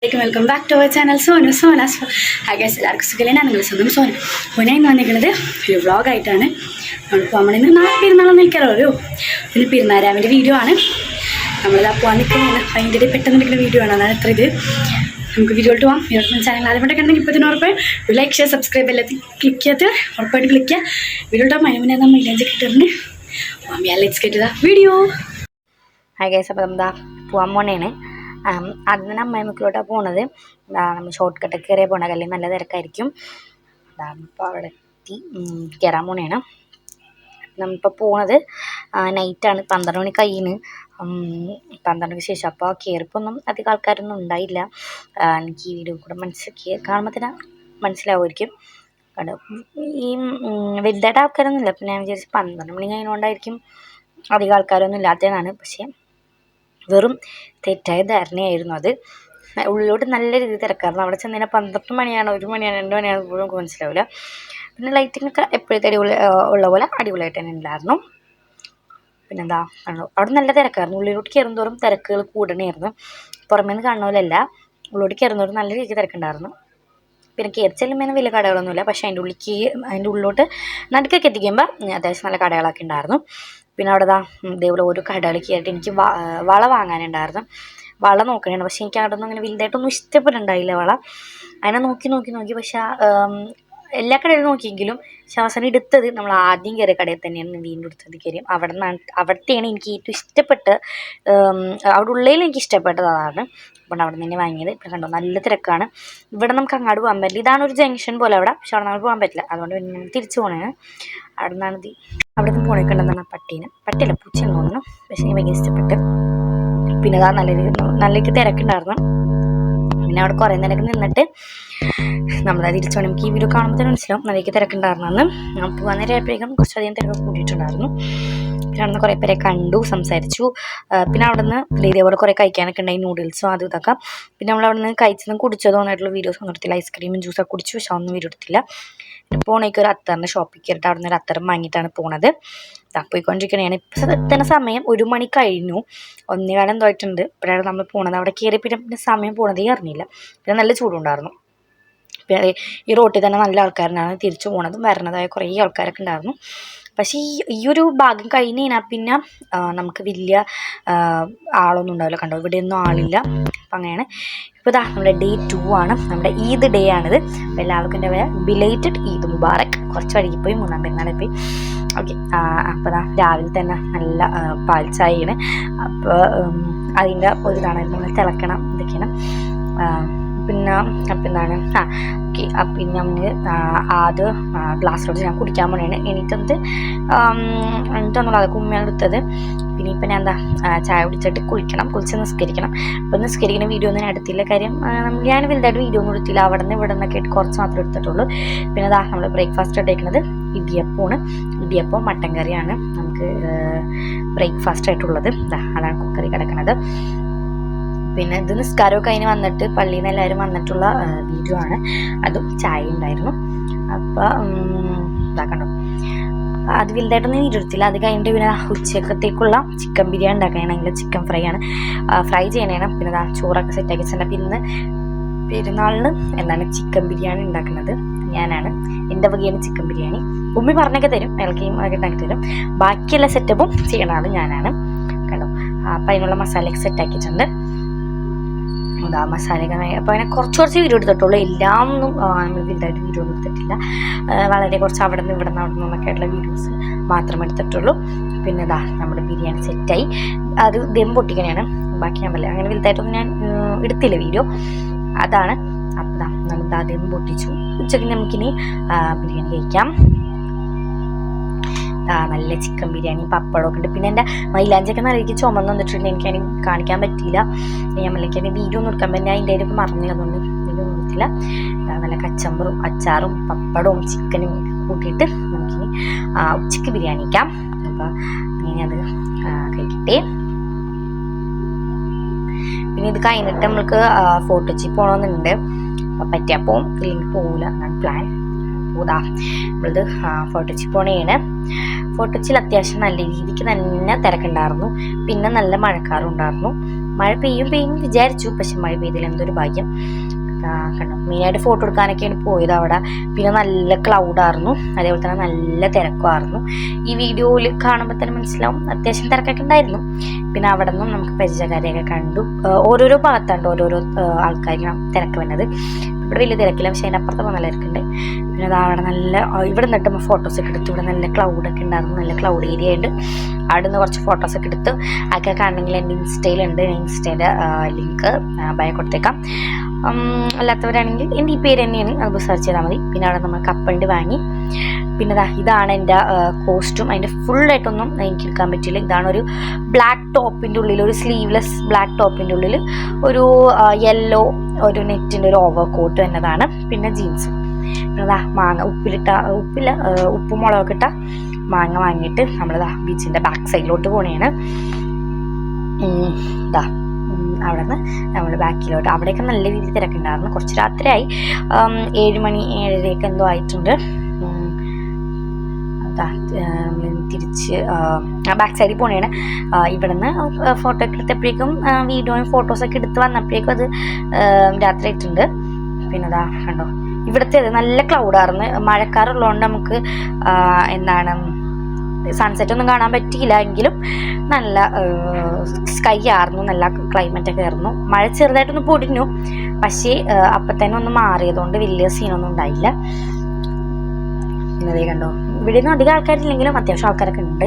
Welcome back to our channel സോനാസ്. Hi guys, എല്ലാവർക്കും സുഖമില്ല. ഞാൻ നിങ്ങളുടെ സ്വന്തം സോന. ഇന്ന് വന്നിരിക്കുന്നത് ഒരു വ്ളോഗായിട്ടാണ്. നമ്മളിപ്പോൾ നമ്മളിന്ന് പെരുന്നാളൊന്നും നിൽക്കാറോ പിന്നെ പെരുന്നാരാവിൻ്റെ വീഡിയോ ആണ്. നമ്മളിതാ പോകാൻ നിൽക്കുന്നത് അതിൻ്റെ പെട്ടെന്ന് നിൽക്കുന്ന വീഡിയോ ആണ്. അതാണ് എത്ര ഇത്. നമുക്ക് വീഡിയോട്ട് പോകാം. വീഡിയോ ചാനൽ ആദ്യമായിട്ട് കണ്ടെങ്കിൽ ഇപ്പോൾ തന്നെ ഉറപ്പായി ലൈക്ക് ഷെയർ സബ്സ്ക്രൈബ് എല്ലാം ക്ലിക്ക് ചെയ്യാത്ത ഉറപ്പായിട്ട് ക്ലിക്ക് ചെയ്യുക. വീഡിയോട്ട് മൈമിനെ നമ്മൾ ഇല്ലാഞ്ച് കിട്ടുന്നുണ്ട്. Let's get the video. Hi guys, അപ്പോൾ എന്താ പോകാൻ പോണേണ്. ആദ്യം തന്നെ അമ്മായിമ്മക്കിലോട്ടാണ് പോണത്. നമ്മൾ ഷോർട്ട് കട്ടൊക്കെ കയറിയാൽ പോകണ അല്ലെങ്കിൽ നല്ല തിരക്കായിരിക്കും. ഇപ്പോൾ അവിടെ എത്തി കയറാൻ പോണേണ്. നമ്മളിപ്പോൾ പോണത് നൈറ്റാണ്. 12 മണി കഴിയുന്നു. 12 മണിക്ക് ശേഷം. അപ്പോൾ കയറിപ്പൊന്നും അധികം ആൾക്കാരൊന്നും ഉണ്ടായില്ല. എനിക്ക് ഈ വീഡിയോ കൂടെ കാണുമ്പോൾ തന്നെ മനസ്സിലാവുമായിരിക്കും. കണ്ടോ, ഈ വലുതായിട്ട് ആൾക്കാരൊന്നുമില്ല. പിന്നെ ഞാൻ വിചാരിച്ചു 12 മണി കഴിഞ്ഞുകൊണ്ടായിരിക്കും അധികം ആൾക്കാരൊന്നും ഇല്ലാത്തതാണ്. പക്ഷേ വെറും തെറ്റായ ധാരണയായിരുന്നു അത്. ഉള്ളിലോട്ട് നല്ല രീതിയിൽ തിരക്കായിരുന്നു. അവിടെ ചെന്നതിന് 12 മണിയാണോ 1 മണിയാണോ 2 മണിയാണോ പോലും നമുക്ക് മനസ്സിലാവില്ല. പിന്നെ ലൈറ്റിങ്ങൊക്കെ എപ്പോഴത്തെ അടിപൊളി ഉള്ള പോലെ അടിപൊളിയായിട്ട് തന്നെ ഉണ്ടായിരുന്നു. പിന്നെന്താ അവിടെ നല്ല തിരക്കായിരുന്നു. ഉള്ളിലോട്ട് കയറുന്നതോറും തിരക്കുകൾ കൂടണമായിരുന്നു. പുറമേ നിന്ന് കാണുന്നപോലെയല്ല, ഉള്ളിലോട്ട് കയറുന്നതോറും നല്ല രീതിക്ക് തിരക്കുണ്ടായിരുന്നു. പിന്നെ കയറി ചെല്ലുമ്പോൾ വലിയ കടകളൊന്നുമില്ല. പക്ഷേ അതിൻ്റെ ഉള്ളിലോട്ട് നടുക്കൊക്കെ എത്തിക്കുമ്പോൾ അത്യാവശ്യം നല്ല കടകളൊക്കെ ഉണ്ടായിരുന്നു. പിന്നെ അവിടെ ഇതേപോലെ ഓരോ കടകൾ കയറിയിട്ട് എനിക്ക് വള വാങ്ങാനുണ്ടായിരുന്നു. വള നോക്കണേണ്. പക്ഷേ എനിക്ക് അവിടെ ഒന്നും അങ്ങനെ വലുതായിട്ടൊന്നും ഇഷ്ടപ്പെട്ടുണ്ടായില്ല വള. അതിനെ നോക്കി പക്ഷേ എല്ലാ കടയിലും നോക്കിയെങ്കിലും അവസാനം എടുത്തത് നമ്മൾ ആദ്യം കയറിയ കടയിൽ തന്നെയാണ് വീണ്ടും എടുത്തത്. കയറി അവിടത്തെയാണ് എനിക്ക് ഏറ്റവും ഇഷ്ടപ്പെട്ട്. അവിടെ ഉള്ളതിൽ എനിക്ക് ഇഷ്ടപ്പെട്ടത് അതാണ്. അപ്പോൾ അവിടെ നിന്ന് തന്നെ വാങ്ങിയത്. ഇപ്പം കണ്ടോ, നല്ല തിരക്കാണ്. ഇവിടെ നമുക്ക് അങ്ങോട്ട് പോകാൻ പറ്റില്ല. ഇതാണ് ഒരു ജംഗ്ഷൻ പോലെ അവിടെ. പക്ഷെ അവിടെ നമ്മൾ പോകാൻ പറ്റില്ല. അതുകൊണ്ട് പിന്നെ ഞങ്ങൾ തിരിച്ചു പോകണേ. അവിടെ നിന്നാണ് അവിടെ നിന്ന് പോണേക്കുണ്ടെന്നാണ് പട്ടിയല്ല പൂച്ചയെന്ന് തോന്നുന്നു. പക്ഷേ എനിക്ക് ഭയങ്കര ഇഷ്ടപ്പെട്ട്. പിന്നെ അതാ നല്ല രീതിക്ക് തിരക്കുണ്ടായിരുന്നു. പിന്നെ അവിടെ കുറേ നേരമൊക്കെ നിന്നിട്ട് നമ്മളത് തിരിച്ചു പോകണം. നമുക്ക് ഈ വീഡിയോ കാണുമ്പോൾ തന്നെ മനസ്സിലാവും നല്ല തിരക്കുണ്ടായിരുന്നു. ഞാൻ പോകാൻ നേരമായപ്പോഴേക്കും കുറച്ചധികം തിരക്ക് കൂടിയിട്ടുണ്ടായിരുന്നു. പിന്നെ അവിടെ നിന്ന് കുറേ പേരെ കണ്ടു, സംസാരിച്ചു. പിന്നെ അവിടെ നിന്ന് ഇതേപോലെ കുറേ കഴിക്കാനൊക്കെ ഉണ്ടായി, നൂഡിൽസും അതും ഇതൊക്കെ. പിന്നെ നമ്മൾ അവിടെ നിന്ന് കഴിച്ചതും കുടിച്ചതും ആയിട്ടുള്ള വീഡിയോസ് ഒന്നും എടുത്തില്ല. ഐസ്ക്രീമും ജ്യൂസൊക്കെ കുടിച്ചു, പക്ഷെ ഒന്നും വീഡിയോ എടുത്തില്ല. പിന്നെ പോണേക്ക് ഒരു അത്തറിൻ്റെ ഷോപ്പിൽ കയറിയിട്ട് അവിടെ നിന്ന് ഒരു അത്തറും വാങ്ങിയിട്ടാണ് പോണത്. പോയിക്കൊണ്ടിരിക്കണേ. ഇപ്പം എത്തുന്ന സമയം 1 മണി കഴിഞ്ഞു. 1:15 എന്തോയിട്ടുണ്ട്. ഇപ്പോഴാണ് നമ്മൾ പോണത്. അവിടെ കയറി പിന്നെ സമയം പോണതേ അറിഞ്ഞില്ല. പിന്നെ നല്ല ചൂടുണ്ടായിരുന്നു. പിന്നെ ഈ റോട്ടിൽ തന്നെ നല്ല ആൾക്കാരനാണ് തിരിച്ചു പോണതും വരണതായ കുറേ ആൾക്കാരൊക്കെ ഉണ്ടായിരുന്നു. പക്ഷേ ഈ ഒരു ഭാഗം കഴിഞ്ഞ് കഴിഞ്ഞാൽ പിന്നെ നമുക്ക് വലിയ ആളൊന്നും ഉണ്ടാവില്ല. കണ്ടോ, ഇവിടെയൊന്നും ആളില്ല. അപ്പം അങ്ങനെയാണ്. ഇപ്പോൾ നമ്മുടെ Day 2 ആണ്. നമ്മുടെ ഈദ് ഡേ ആണിത്. അപ്പോൾ എല്ലാവർക്കും എൻ്റെ ബിലേറ്റഡ് ഈദ് മുബാറക്. കുറച്ച് വൈകിപ്പോയി, 3-ാം പെരുന്നാളിൽ പോയി. ഓക്കെ. അപ്പോൾ രാവിലെ തന്നെ നല്ല പാൽ ചായയാണ്. അപ്പോൾ അതിൻ്റെ ഒരു ഇതാണ് നമ്മൾ തിളക്കണം ഇതൊക്കെയാണ്. പിന്നെ അപ്പം എന്താണ് ഓക്കെ. പിന്നെ നമ്മൾ ആദ്യം ഗ്ലാസ്സിലോട്ട് ഞാൻ കുടിക്കാൻ പോണേണ്. എനിക്കൊന്നുമില്ല, അതൊക്കെ ഉമ്മയാണ് എടുത്തത്. പിന്നെ ഇപ്പം ഞാൻ ചായ കുടിച്ചിട്ട് കുളിച്ച് നിസ്കരിക്കണം. അപ്പോൾ നിസ്കരിക്കുന്ന വീഡിയോ ഒന്നും ഞാൻ എടുത്തില്ല. കാര്യം ഞാൻ വലുതായിട്ട് വീഡിയോ ഒന്നും എടുത്തില്ല. അവിടെ നിന്ന് ഇവിടെ നിന്നൊക്കെ ആയിട്ട് കുറച്ച് മാത്രമേ എടുത്തിട്ടുള്ളൂ. പിന്നെ നമ്മൾ ബ്രേക്ക്ഫാസ്റ്റ് എടുക്കുന്നത് ഇടിയപ്പവും മട്ടൻ കറിയാണ് നമുക്ക് ബ്രേക്ക്ഫാസ്റ്റ് ആയിട്ടുള്ളത്. അതാണ് കുക്കറി കിടക്കുന്നത്. പിന്നെ ഇത് നിസ്കാരമൊക്കെ അതിന് വന്നിട്ട് പള്ളിയിൽ നിന്ന് എല്ലാവരും വന്നിട്ടുള്ള വീഡിയോ ആണ്. അതും ചായ ഉണ്ടായിരുന്നു. അപ്പോൾ ഇതാക്കണ്ടോ, അത് വലുതായിട്ടൊന്നും വീഡിയോ എടുത്തില്ല. അത് കഴിഞ്ഞിട്ട് പിന്നെ ഉച്ചക്കത്തേക്കുള്ള ചിക്കൻ ബിരിയാണി ഉണ്ടാക്കാനാണെങ്കിൽ ചിക്കൻ ഫ്രൈ ആണ്, ഫ്രൈ ചെയ്യണേണ്. പിന്നെ ചോറൊക്കെ സെറ്റാക്കി വെച്ചിട്ടുണ്ട്. പിന്നെ പെരുന്നാളിന് എന്താണ് ചിക്കൻ ബിരിയാണി ഉണ്ടാക്കുന്നത് ഞാനാണ്. എൻ്റെ വകയാണ് ചിക്കൻ ബിരിയാണി. ഉമ്മി പറഞ്ഞൊക്കെ തരും, ഇളക്കിയും ഒക്കെ ഉണ്ടാക്കി തരും. ബാക്കിയുള്ള സെറ്റപ്പും ചെയ്യണ ആൾ ഞാനാണ്. കണ്ടോ, അപ്പം അതിനുള്ള മസാലയൊക്കെ സെറ്റാക്കിയിട്ടുണ്ട്. മസാലയൊക്കെ അപ്പോൾ അങ്ങനെ കുറച്ച് വീഡിയോ എടുത്തിട്ടുള്ളൂ. എല്ലാം ഒന്നും നമ്മൾ വലുതായിട്ട് വീഡിയോ ഒന്നും എടുത്തിട്ടില്ല. വളരെ കുറച്ച് അവിടെ നിന്നൊക്കെ ആയിട്ടുള്ള വീഡിയോസ് മാത്രമേ എടുത്തിട്ടുള്ളൂ. പിന്നെ നമ്മുടെ ബിരിയാണി സെറ്റായി. അത് ദം പൊട്ടിക്കണേയാണ്. ബാക്കി ഞാൻ അങ്ങനെ വലുതായിട്ടൊന്നും ഞാൻ എടുത്തില്ല വീഡിയോ. അതാണ്. അപ്പം നമ്മൾ ദം പൊട്ടിച്ചു. ഉച്ചയ്ക്ക് നമുക്കിനി ബിരിയാണി കഴിക്കാം. നല്ല ചിക്കൻ ബിരിയാണി, പപ്പടമൊക്കെ ഉണ്ട്. പിന്നെ എൻ്റെ മൈലാഞ്ചൊക്കെ നല്ല ചുമന്ന് വന്നിട്ടുണ്ട്. എനിക്കതിന് കാണിക്കാൻ പറ്റിയില്ല. ഞാൻ എനിക്ക് വീഡിയോ ഒന്നും എടുക്കാൻ പറ്റില്ല. അതിൻ്റെ അതിലൊക്കെ മറന്നു. അതുകൊണ്ട് വീഡിയോ ഒന്നും എടുത്തില്ല. നല്ല കച്ചമ്പറും അച്ചാറും പപ്പടവും ചിക്കനും കൂട്ടിയിട്ട് നമുക്കിനി ഉച്ചയ്ക്ക് ബിരിയാണി വയ്ക്കാം. അപ്പോൾ ഇനി അത് കഴിക്കട്ടെ. പിന്നെ ഇത് കഴിഞ്ഞിട്ട് നമ്മൾക്ക് ഫോർട്ട് കൊച്ചി പോകണമെന്നുണ്ട്. അപ്പം പറ്റിയാൽ പോവും, ഇല്ലെങ്കിൽ പോകില്ല എന്നാണ് പ്ലാൻ. നമ്മളത് ഫോർട്ട് കൊച്ചി പോണേണ്. ഫോർട്ട് കൊച്ചിയിൽ അത്യാവശ്യം നല്ല രീതിക്ക് തന്നെ തിരക്കുണ്ടായിരുന്നു. പിന്നെ നല്ല മഴക്കാറും ഉണ്ടായിരുന്നു. മഴ പെയ്യും വിചാരിച്ചു, പക്ഷെ മഴ പെയ്തില്ല, എന്തൊരു ഭാഗ്യം. കണ്ടോ, മെയിനായിട്ട് ഫോട്ടോ എടുക്കാനൊക്കെയാണ് പോയത് അവിടെ. പിന്നെ നല്ല ക്ലൗഡായിരുന്നു, അതേപോലെ തന്നെ നല്ല തിരക്കുമായിരുന്നു. ഈ വീഡിയോയിൽ കാണുമ്പോൾ തന്നെ മനസ്സിലാവും അത്യാവശ്യം തിരക്കൊക്കെ ഉണ്ടായിരുന്നു. പിന്നെ അവിടെ നിന്നും നമുക്ക് പരിചയക്കാരെയൊക്കെ കണ്ടു. ഓരോരോ ഭാഗത്തുണ്ട് ഓരോരോ ആൾക്കാർ തിരക്ക് വന്നത്. ഇവിടെ വലിയ തിരക്കില്ല, പക്ഷേ അതിൻ്റെ അപ്പുറത്ത് നല്ല തിരക്കുണ്ട്. പിന്നെ അത് അവിടെ നല്ല ഇവിടെ നിന്നിട്ട് ഫോട്ടോസൊക്കെ എടുത്തു. ഇവിടെ നല്ല ക്ലൗഡൊക്കെ ഉണ്ടായിരുന്നു, നല്ല ക്ലൗഡ് ഏരിയ ഉണ്ട്. അവിടെ നിന്ന് കുറച്ച് ഫോട്ടോസൊക്കെ എടുത്തു. അതൊക്കെ കാണണമെങ്കിൽ എൻ്റെ ഇൻസ്റ്റയിലുണ്ട്, ഇൻസ്റ്റയുടെ ലിങ്ക് ബയോ കൊടുത്തേക്കാം. അല്ലാത്തവരാണെങ്കിൽ എൻ്റെ ഈ പേര് തന്നെയാണ്, അത് സെർച്ച് ചെയ്താൽ മതി. പിന്നെ അവിടെ നമ്മൾ കപ്പലണ്ടി വാങ്ങി. പിന്നെ ഇതാണ് എൻ്റെ കോസ്റ്റ്യൂം. അതിൻ്റെ ഫുള്ളായിട്ടൊന്നും എനിക്ക് എടുക്കാൻ പറ്റില്ല. ഇതാണൊരു ബ്ലാക്ക് ടോപ്പിൻ്റെ ഉള്ളിൽ, ഒരു സ്ലീവ്ലെസ് ബ്ലാക്ക് ടോപ്പിൻ്റെ ഉള്ളിൽ ഒരു യെല്ലോ ഒരു നെറ്റിൻ്റെ ഒരു ഓവർ കോട്ട് എന്നതാണ്. പിന്നെ ജീൻസ്. പിന്നെ മാങ്ങ ഉപ്പും മുളകൊക്കെ ഇട്ട മാങ്ങ വാങ്ങിയിട്ട് നമ്മൾ ബീച്ചിൻ്റെ ബാക്ക് സൈഡിലോട്ട് പോകണേണ്. അവിടെ നിന്ന് നമ്മൾ ബാക്കിലോട്ട്. അവിടെയൊക്കെ നല്ല രീതിയിൽ തിരക്കുണ്ടായിരുന്നു. കുറച്ച് രാത്രിയായി, 7 മണി 7:30 എന്തോ ആയിട്ടുണ്ട്. തിരിച്ച് ബാക്ക് സൈഡിൽ പോണേണ്. ഇവിടെ നിന്ന് ഫോട്ടോ ഒക്കെ എടുത്തപ്പോഴേക്കും വീഡിയോയും ഫോട്ടോസൊക്കെ എടുത്ത് വന്നപ്പോഴേക്കും അത് രാത്രി ആയിട്ടുണ്ട്. പിന്നെ കണ്ടോ, ഇവിടുത്തെ നല്ല ക്ലൗഡായിരുന്നു. മഴക്കാറുള്ളതുകൊണ്ട് നമുക്ക് എന്താണ് സൺസെറ്റ് ഒന്നും കാണാൻ പറ്റിയില്ല, എങ്കിലും നല്ല സ്കൈ ആയിരുന്നു, നല്ല ക്ലൈമറ്റൊക്കെ ആയിരുന്നു. മഴ ചെറുതായിട്ടൊന്ന് പൊടിഞ്ഞു, പക്ഷേ അപ്പം തന്നെ ഒന്ന് മാറിയതുകൊണ്ട് വലിയ സീനൊന്നും ഉണ്ടായില്ല. പിന്നെ കണ്ടോ, ഇവിടെ ഒന്നും അധികം ആൾക്കാരില്ലെങ്കിലും അത്യാവശ്യം ആൾക്കാരൊക്കെ ഉണ്ട്.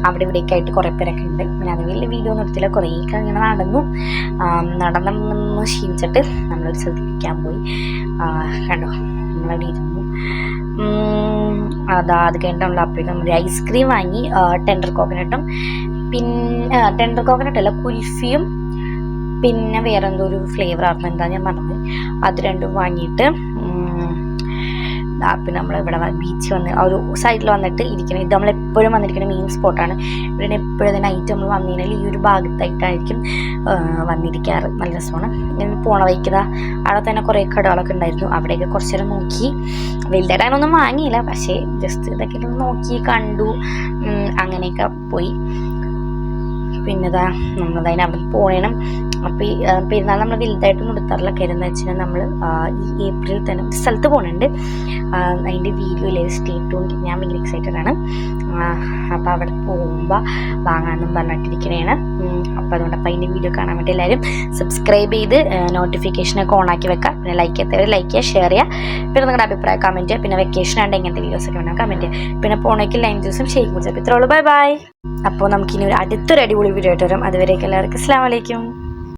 അവിടെ ഇവിടേക്ക് ആയിട്ട് കുറേ പേരൊക്കെ ഉണ്ട്. പിന്നെ അത് വലിയ വീഡിയോ ഒന്നും എടുത്തില്ല, കുറേയൊക്കെ ഇങ്ങനെ നടന്നു ക്ഷീണിച്ചിട്ട് നമ്മളൊരു സ്ഥലത്തിരിക്കാൻ പോയി. കണ്ടോ, നമ്മളവിടെ ഇരുന്നു. അത് കഴിഞ്ഞിട്ട് നമ്മൾ അപ്പോഴേക്കും നമ്മൾ ഐസ്ക്രീം വാങ്ങി. ടെൻഡർ കോക്കനട്ടും പിന്നെ ടെൻഡർ കോക്കനട്ട് അല്ല, കുൽഫിയും പിന്നെ വേറെ എന്തോ ഒരു ഫ്ലേവർ ആയിരുന്നു, എന്താ ഞാൻ പറഞ്ഞത്, അത് രണ്ടും വാങ്ങിയിട്ട് പിന്നെ നമ്മളിവിടെ ബീച്ച് വന്ന് ആ ഒരു സൈഡിൽ വന്നിട്ട് ഇരിക്കണം. ഇത് നമ്മളെപ്പോഴും വന്നിരിക്കുന്ന മെയിൻ സ്പോട്ടാണ്. ഇവിടെ എപ്പോഴും നൈറ്റ് നമ്മൾ വന്നു കഴിഞ്ഞാൽ ഈ ഒരു ഭാഗത്തായിട്ടായിരിക്കും വന്നിരിക്കാറ്. നല്ല രസമാണ്. പോണ വയ്ക്കുക അവിടെ തന്നെ കുറേ കടകളൊക്കെ ഉണ്ടായിരുന്നു. അവിടെയൊക്കെ കുറച്ച് നേരം നോക്കി. വലുതായിട്ട് അങ്ങനൊന്നും വാങ്ങിയില്ല, പക്ഷേ ജസ്റ്റ് ഇതൊക്കെ നോക്കി കണ്ടു, അങ്ങനെയൊക്കെ പോയി. പിന്നെ നമ്മളതിന് അവിടെ പോകണം. അപ്പോൾ ഈ പെരുന്നാൾ നമ്മൾ വലുതായിട്ടൊന്നും എടുത്താറില്ല. കാര്യം എന്ന് വെച്ചാൽ നമ്മൾ ഈ ഏപ്രിൽ തന്നെ ഒരു സ്ഥലത്ത് പോകുന്നുണ്ട്. അതിൻ്റെ വീഡിയോയിൽ സ്റ്റേ ട്യൂൺ. ഞാൻ ഭയങ്കര എക്സൈറ്റഡ് ആണ്. അപ്പോൾ അവിടെ പോകുമ്പോൾ വാങ്ങാമെന്നും പറഞ്ഞിട്ടിരിക്കണേണ്. അപ്പോൾ അതുകൊണ്ട് അതിൻ്റെ വീഡിയോ കാണാൻ വേണ്ടി എല്ലാവരും സബ്സ്ക്രൈബ് ചെയ്ത് നോട്ടിഫിക്കേഷനൊക്കെ ഓണാക്കി വെക്കുക. പിന്നെ ലൈക്ക് ചെയ്യാത്തവർ ലൈക്ക് ചെയ്യുക, ഷെയർ ചെയ്യുക. പിന്നെ നിങ്ങളുടെ അഭിപ്രായം കമൻറ്റ് ചെയ്യുക. പിന്നെ വെക്കേഷൻ ആണ്ട് ഇങ്ങനത്തെ വീഡിയോസൊക്കെ വേണം കമൻറ്റ് ചെയ്യുക. പിന്നെ പോണേക്ക് ലൈം ജ്യൂസും ഷേക്ക് കുടിച്ചപ്പോൾ ഇത്രയുള്ളൂ. Bye bye. അപ്പോൾ നമുക്കിനി ഒരു അടുത്തൊരു അടിപൊളി വീഡിയോ ആയിട്ട് വരും. അതുവരേക്കും എല്ലാവർക്കും അസ്സലാമു അലൈക്കും.